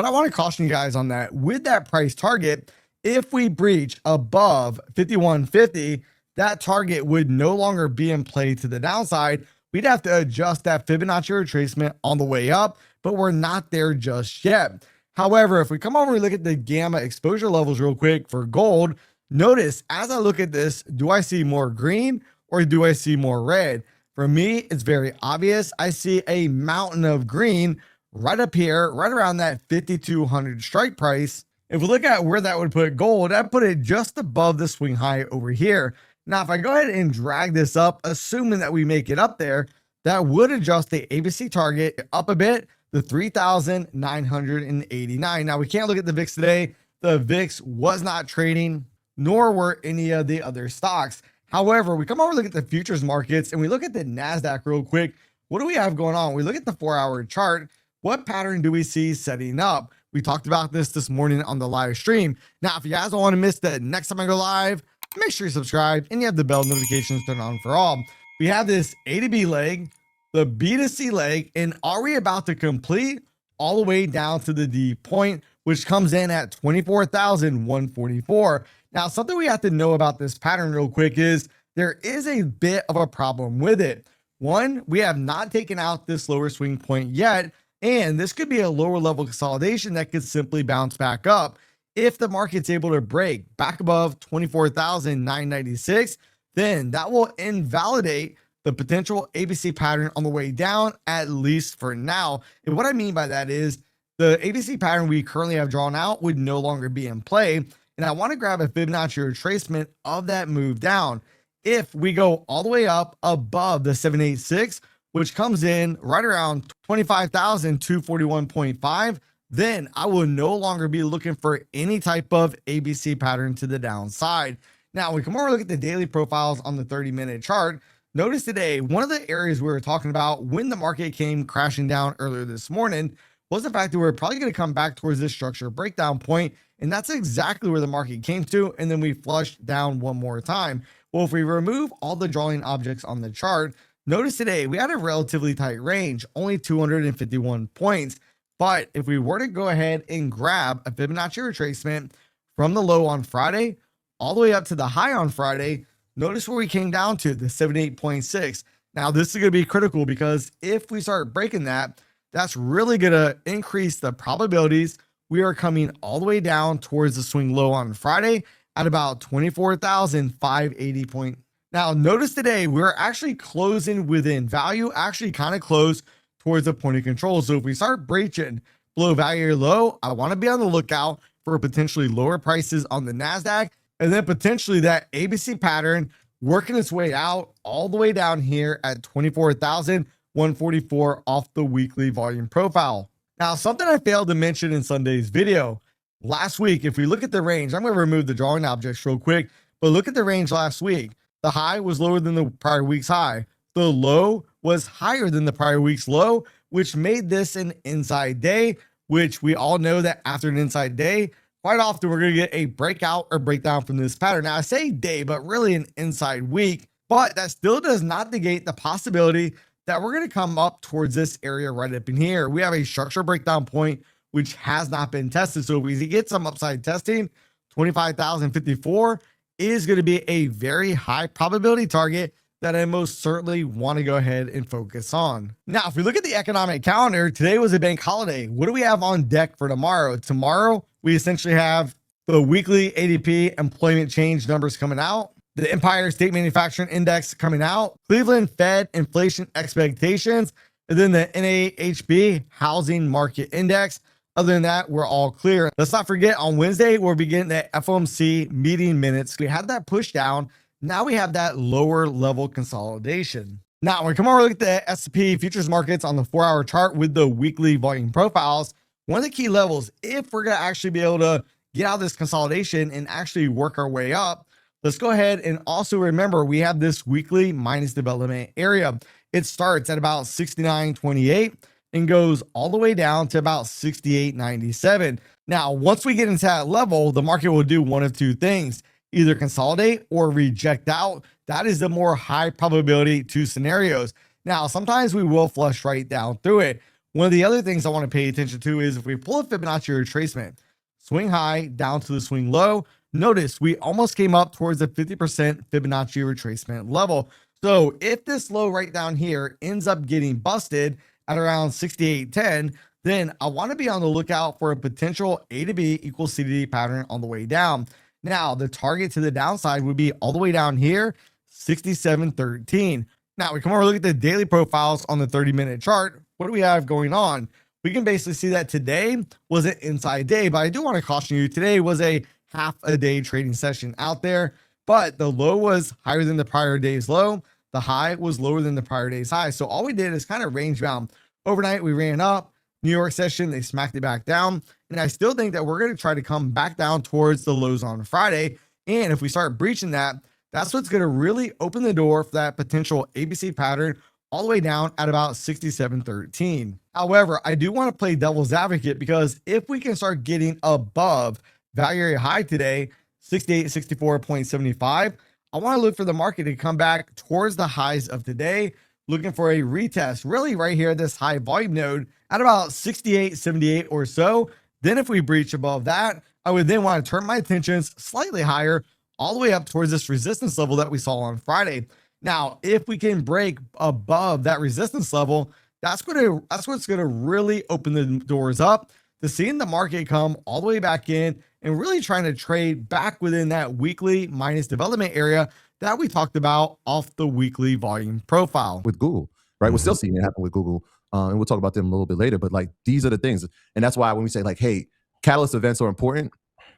But I want to caution you guys on that. With that price target, if we breach above 5150, that target would no longer be in play to the downside. We'd have to adjust that Fibonacci retracement on the way up, but we're not there just yet. However, if we come over and look at the gamma exposure levels real quick for gold, notice as I look at this, do I see more green or do I see more red? For me, it's very obvious. I see a mountain of green right up here, right around that 5,200 strike price. If we look at where that would put gold, I'd put it just above the swing high over here. Now, if I go ahead and drag this up, assuming that we make it up there, that would adjust the ABC target up a bit, the 3,989. Now, we can't look at the VIX today. The VIX was not trading, nor were any of the other stocks. However, we come over and look at the futures markets and we look at the NASDAQ real quick. What do we have going on? We look at the 4-hour chart. What pattern do we see setting up? We talked about this morning on the live stream. Now, if you guys don't want to miss the next time I go live, make sure you subscribe and you have the bell notifications turned on for all. We have this A to B leg, the B to C leg, and are we about to complete all the way down to the D point, which comes in at 24,144. Now, something we have to know about this pattern real quick is there is a bit of a problem with it. One, we have not taken out this lower swing point yet, and this could be a lower level consolidation that could simply bounce back up. If the market's able to break back above 24,996, then that will invalidate the potential ABC pattern on the way down, at least for now. And what I mean by that is the ABC pattern we currently have drawn out would no longer be in play. And I want to grab a Fibonacci retracement of that move down. If we go all the way up above the 786, which comes in right around 25,241.5, then I will no longer be looking for any type of ABC pattern to the downside. Now, we come over and look at the daily profiles on the 30-minute chart. Notice today, one of the areas we were talking about when the market came crashing down earlier this morning was the fact that we're probably going to come back towards this structure breakdown point, and that's exactly where the market came to, and then we flushed down one more time. Well, if we remove all the drawing objects on the chart, notice today we had a relatively tight range, only 251 points. But if we were to go ahead and grab a Fibonacci retracement from the low on Friday all the way up to the high on Friday, notice where we came down to, the 78.6. Now, this is going to be critical because if we start breaking that, that's really going to increase the probabilities we are coming all the way down towards the swing low on Friday at about 24,580 points. Now, notice today we're actually closing within value, actually kind of close towards the point of control. So if we start breaching below value low, I want to be on the lookout for potentially lower prices on the NASDAQ, and then potentially that ABC pattern working its way out all the way down here at 24,144 off the weekly volume profile. Now, something I failed to mention in Sunday's video, last week, if we look at the range, I'm going to remove the drawing objects real quick, but look at the range last week. The high was lower than the prior week's high. The low was higher than the prior week's low, which made this an inside day, which we all know that after an inside day, quite often we're going to get a breakout or breakdown from this pattern. Now, I say day, but really an inside week, but that still does not negate the possibility that we're going to come up towards this area right up in here. We have a structure breakdown point, which has not been tested. So if we get some upside testing, 25,054 is going to be a very high probability target that I most certainly want to go ahead and focus on. Now, if we look at the economic calendar, today was a bank holiday. What do we have on deck for tomorrow? Tomorrow, we essentially have the weekly ADP employment change numbers coming out, the Empire State Manufacturing Index coming out, Cleveland Fed inflation expectations, and then the NAHB Housing Market Index. Other than that, we're all clear. Let's not forget on Wednesday, we'll be getting the FOMC meeting minutes. We had that push down. Now we have that lower level consolidation. Now, when we come over and look at the S&P futures markets on the 4-hour chart with the weekly volume profiles, one of the key levels, if we're going to actually be able to get out of this consolidation and actually work our way up, let's go ahead and also remember we have this weekly minus development area. It starts at about 69.28 and goes all the way down to about 68.97. Now, once we get into that level, the market will do one of two things, either consolidate or reject out. That is the more high probability two scenarios. Now, sometimes we will flush right down through it. One of the other things I want to pay attention to is if we pull a Fibonacci retracement, swing high down to the swing low, notice we almost came up towards the 50% Fibonacci retracement level. So if this low right down here ends up getting busted at around 68.10, then I want to be on the lookout for a potential A to B equals C to D pattern on the way down. Now, the target to the downside would be all the way down here, 67.13. Now, we come over and look at the daily profiles on the 30-minute chart. What do we have going on? We can basically see that today was an inside day, but I do want to caution you, today was a half a day trading session out there, but the low was higher than the prior day's low. The high was lower than the prior day's high. So all we did is kind of range bound. Overnight, we ran up. New York session, they smacked it back down. And I still think that we're going to try to come back down towards the lows on Friday. And if we start breaching that, that's what's going to really open the door for that potential ABC pattern all the way down at about 67.13. However, I do want to play devil's advocate because if we can start getting above value area high today, 68.64.75, I want to look for the market to come back towards the highs of today, looking for a retest really right here, this high volume node at about 68.78 or so. Then if we breach above that, I would then want to turn my attentions slightly higher all the way up towards this resistance level that we saw on Friday. Now, if we can break above that resistance level, that's what's going to really open the doors up to seeing the market come all the way back in and really trying to trade back within that weekly minus development area that we talked about off the weekly volume profile. With Google, right? We're still seeing it happen with Google. And we'll talk about them a little bit later, but like these are the things. And that's why when we say like, hey, catalyst events are important,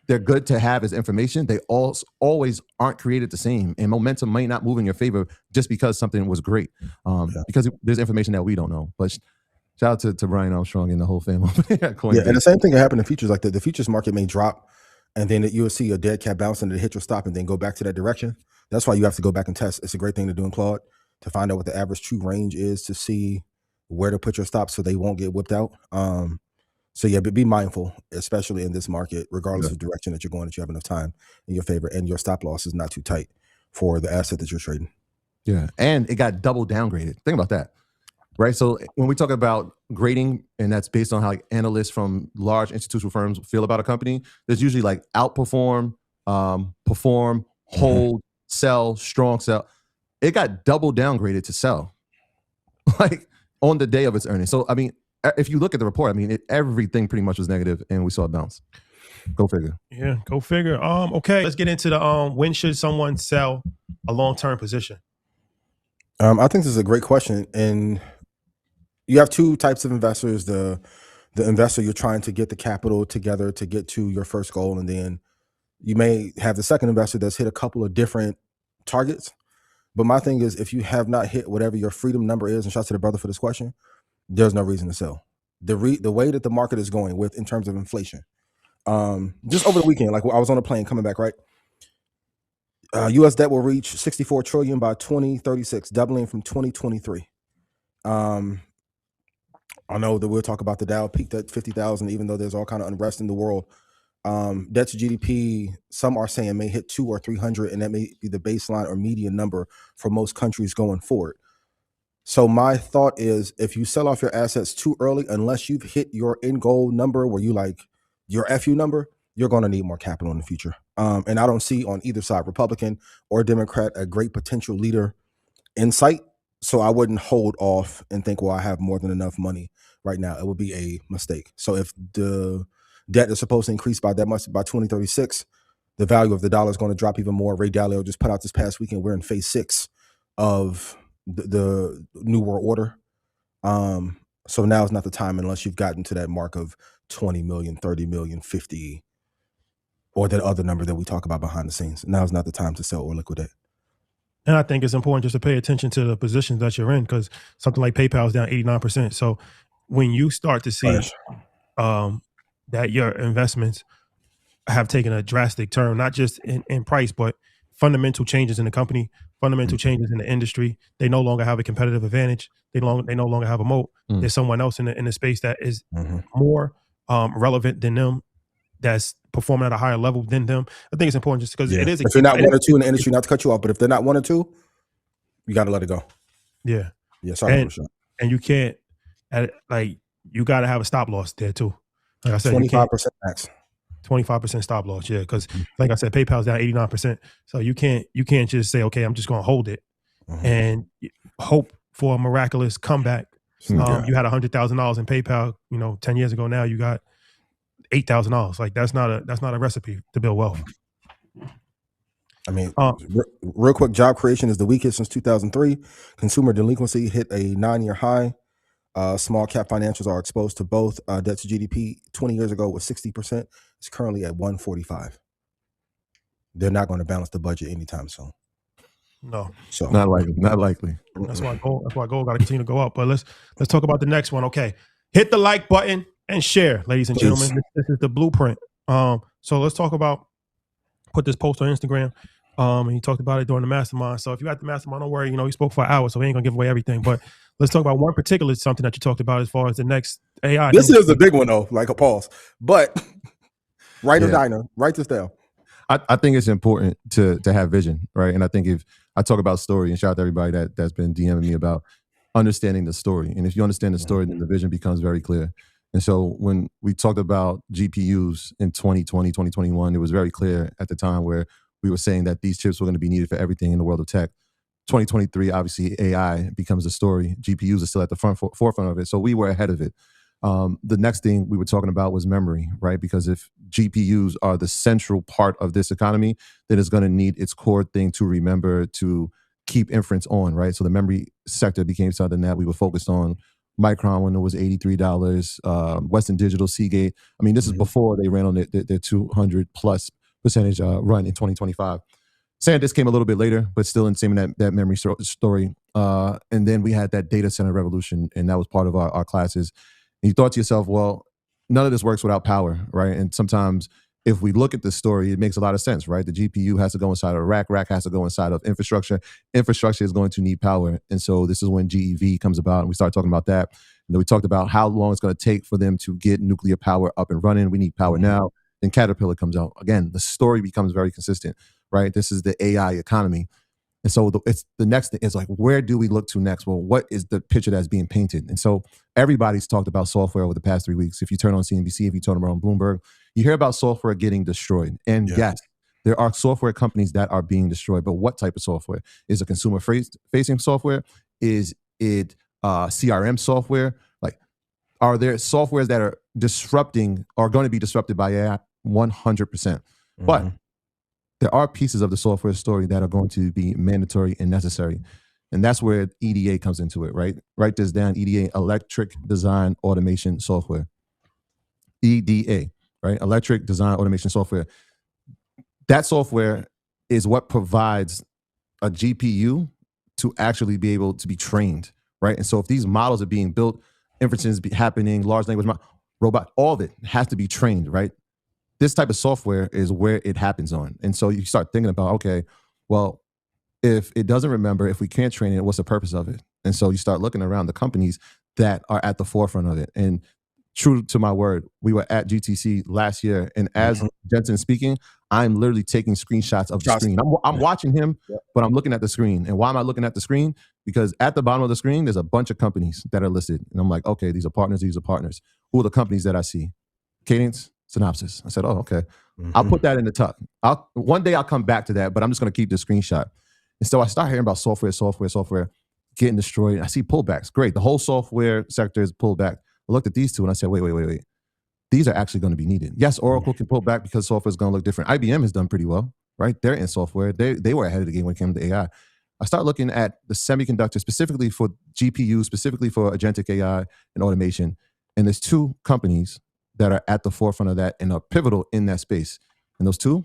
they're good to have as information. They always aren't created the same. And momentum might not move in your favor just because something was great. Because there's information that we don't know. But shout out to Brian Armstrong and the whole family. Yeah, and the same thing can happen in futures. Like the futures market may drop and then you'll see a dead cat bounce and it hit your stop and then go back to that direction. That's why you have to go back and test. It's a great thing to do in Claude to find out what the average true range is to see where to put your stops so they won't get whipped out. So yeah, but be mindful, especially in this market, regardless of direction that you're going, that you have enough time in your favor and your stop loss is not too tight for the asset that you're trading. Yeah, and it got double downgraded. Think about that, right? So when we talk about grading, and that's based on how like analysts from large institutional firms feel about a company, there's usually like outperform, perform, hold, sell, strong sell. It got double downgraded to sell, like on the day of its earnings. So I mean, if you look at the report, I mean, everything pretty much was negative, and we saw it bounce. Go figure. Yeah, go figure. Okay, let's get into the when should someone sell a long-term position? I think this is a great question, and you have two types of investors: the investor you're trying to get the capital together to get to your first goal, and then you may have the second investor that's hit a couple of different targets. But my thing is, if you have not hit whatever your freedom number is, and shout out to the brother for this question, there's no reason to sell. The way that the market is going with in terms of inflation, just over the weekend, like I was on a plane coming back, right? U.S. debt will reach 64 trillion by 2036, doubling from 2023. I know that we'll talk about the Dow peaked at 50,000, even though there's all kind of unrest in the world. Debt to GDP, some are saying may hit 200 or 300, and that may be the baseline or median number for most countries going forward. So my thought is, if you sell off your assets too early, unless you've hit your end goal number where you like your FU number, you're going to need more capital in the future. And I don't see on either side, Republican or Democrat, a great potential leader in sight. So I wouldn't hold off and think, well, I have more than enough money right now. It would be a mistake. So if the debt is supposed to increase by that much by 2036, the value of the dollar is going to drop even more. Ray Dalio just put out this past weekend, we're in phase 6 of the New World Order. So now is not the time unless you've gotten to that mark of 20 million, 30 million, 50, or that other number that we talk about behind the scenes. Now is not the time to sell or liquidate. And I think it's important just to pay attention to the positions that you're in, because something like PayPal is down 89%. So when you start to see that your investments have taken a drastic turn, not just in price, but fundamental changes in the company, fundamental changes in the industry. They no longer have a competitive advantage. They no longer have a moat. There's someone else in the space that is more relevant than them, that's performing at a higher level than them. I think it's important just because it is. If you're not one or two in the industry, not to cut you off, but if they're not one or two, you got to let it go. Yeah. Yeah. Sorry. And you can't, like, you got to have a stop loss there too. Like I said, you 25% can't max. 25% stop loss. Yeah, because like I said, PayPal's down 89%. So you can't just say, okay, I'm just going to hold it and hope for a miraculous comeback. Yeah. You had $100,000 in PayPal, 10 years ago. Now you got $8,000. Like that's not a recipe to build wealth. I mean, real quick, job creation is the weakest since 2003. Consumer delinquency hit a 9-year high. Small cap financials are exposed to both. Debt to GDP 20 years ago was 60%. It's currently at 145. They're not going to balance the budget anytime soon. No, so not likely. That's why gold got to continue to go up. But let's talk about the next one. Okay, hit the like button and share, ladies and gentlemen. This is the blueprint. So let's talk about. Put this post on Instagram. And he talked about it during the mastermind. So if you at the mastermind, don't worry. He spoke for an hour, so we ain't gonna give away everything. But let's talk about one particular something that you talked about as far as the next AI. This is a big one though, like a pause. But write this down. I think it's important to have vision, right? And I think if I talk about story, and shout out to everybody that's been DMing me about understanding the story. And if you understand the story, then the vision becomes very clear. And so when we talked about GPUs in 2020, 2021, it was very clear at the time where we were saying that these chips were going to be needed for everything in the world of tech. 2023, obviously, AI becomes the story. GPUs are still at the forefront of it. So we were ahead of it. The next thing we were talking about was memory, right? Because if GPUs are the central part of this economy, then it's going to need its core thing to remember to keep inference on, right? So the memory sector became something that we were focused on. Micron when it was $83, Western Digital, Seagate. I mean, this is before they ran on their 200+% run in 2025. SanDisk came a little bit later, but still in the same that memory story. And then we had that data center revolution, and that was part of our classes. And you thought to yourself, well, none of this works without power, right? And sometimes if we look at the story, it makes a lot of sense, right? The GPU has to go inside of a rack has to go inside of infrastructure is going to need power. And so this is when GEV comes about, and we start talking about that. And then we talked about how long it's going to take for them to get nuclear power up and running. We need power now. Then Caterpillar comes out. Again, the story becomes very consistent, right? This is the AI economy. And so the next thing is like, where do we look to next? Well, what is the picture that's being painted? And so everybody's talked about software over the past 3 weeks. If you turn on CNBC, if you turn on Bloomberg, you hear about software getting destroyed. And yes, there are software companies that are being destroyed, but what type of software? Is it consumer-facing software? Is it CRM software? Like, are there softwares that are going to be disrupted by AI? 100%. But there are pieces of the software story that are going to be mandatory and necessary. And that's where EDA comes into it, right? Write this down, EDA, Electric Design Automation Software. EDA, right? Electric Design Automation Software. That software is what provides a GPU to actually be able to be trained, right? And so if these models are being built, inferences happening, large language model, robot, all of it has to be trained, right? This type of software is where it happens on. And so you start thinking about, okay, well, if it doesn't remember, if we can't train it, what's the purpose of it? And so you start looking around the companies that are at the forefront of it. And true to my word, we were at GTC last year. And as Jensen's speaking, I'm literally taking screenshots of the screen. I'm watching him, but I'm looking at the screen. And why am I looking at the screen? Because at the bottom of the screen, there's a bunch of companies that are listed. And I'm like, okay, these are partners. Who are the companies that I see? Cadence, Synopsys. I said, oh, okay. I'll put that in the tuck. One day I'll come back to that, but I'm just going to keep the screenshot. And so I start hearing about software getting destroyed. I see pullbacks. Great. The whole software sector is pulled back. I looked at these two and I said, wait. These are actually going to be needed. Yes, Oracle can pull back because software is going to look different. IBM has done pretty well, right? They're in software. They were ahead of the game when it came to AI. I start looking at the semiconductor, specifically for GPU, specifically for agentic AI and automation. And there's two companies that are at the forefront of that and are pivotal in that space. And those two,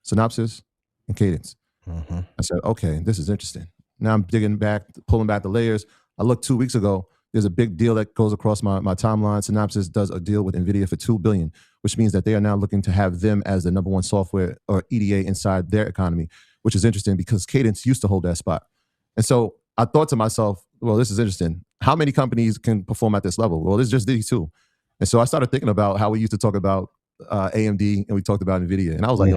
Synopsys and Cadence. I said, okay, this is interesting. Now I'm digging back, pulling back the layers. I looked 2 weeks ago. There's a big deal that goes across my timeline. Synopsys does a deal with NVIDIA for $2 billion, which means that they are now looking to have them as the number one software or EDA inside their economy, which is interesting because Cadence used to hold that spot. And so I thought to myself, well, this is interesting. How many companies can perform at this level? Well, it's just these two. And so I started thinking about how we used to talk about AMD and we talked about NVIDIA. And I was like,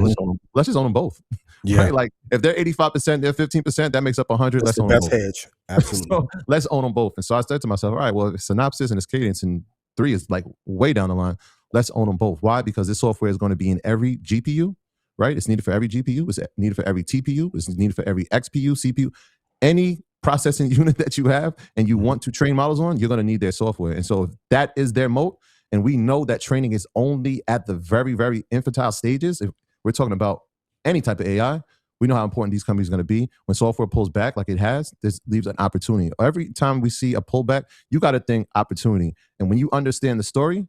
let's just own them both. Yeah. Right? Like if they're 85%, they're 15%, that makes up 100. Let's own them both. Hedge. Absolutely. So let's own them both. And so I said to myself, all right, well, if it's Synopsys and it's Cadence and 3 is like way down the line. Let's own them both. Why? Because this software is going to be in every GPU, right? It's needed for every GPU. It's needed for every TPU. It's needed for every XPU, CPU. Any processing unit that you have and you want to train models on, you're going to need their software. And so if that is their moat, and we know that training is only at the very, very infantile stages, if we're talking about any type of AI, we know how important these companies are going to be. When software pulls back like it has, this leaves an opportunity. Every time we see a pullback, you got to think opportunity. And when you understand the story,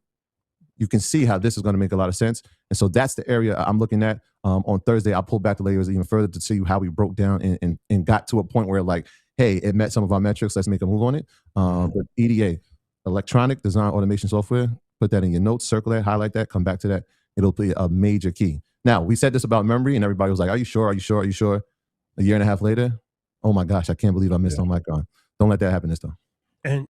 you can see how this is going to make a lot of sense. And so that's the area I'm looking at. On Thursday, I'll pull back the layers even further to see how we broke down and got to a point where like, hey, it met some of our metrics. Let's make a move on it. But EDA, electronic design automation software, put that in your notes, circle that, highlight that, come back to that. It'll be a major key. Now, we said this about memory and everybody was like, are you sure? Are you sure? Are you sure? A year and a half later, oh my gosh, I can't believe I missed on Micron. Don't let that happen this time. And